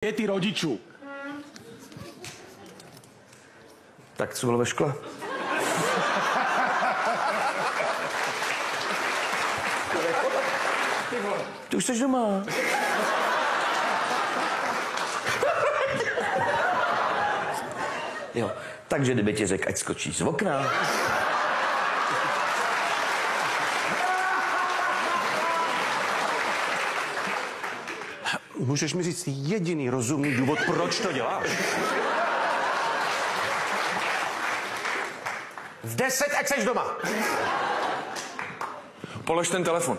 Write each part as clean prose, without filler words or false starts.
je ty rodičů. Tak co bylo ve škole? Ty už jsi doma. Jo, takže kdyby ti řekl, ať skočíš z okna. Můžeš mi říct jediný rozumný důvod, proč to děláš? V 10, ať seš doma. Polož ten telefon.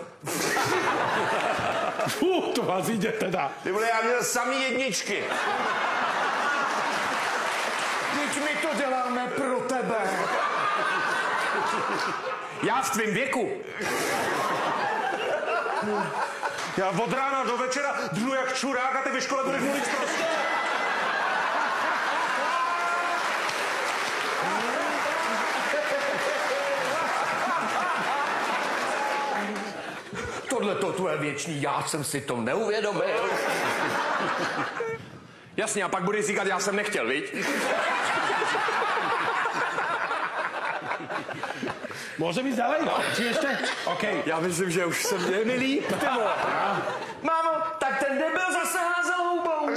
To vás jde teda. Ty vole, já měl samý jedničky. Teď my to děláme pro tebe. Já v tvém věku. Já od rána do večera dnu jak čurák a ty ve škole budeš mluvit prostě. Tohle to tvoje věčný, já jsem si to neuvědomil. Jasně, a pak budeš říkat, já jsem nechtěl, viď? Může být dále? No. Či ještě? OK. Já myslím, že už se mě nelíp, ty vole. Mámo, tak ten debil zase házel houbou.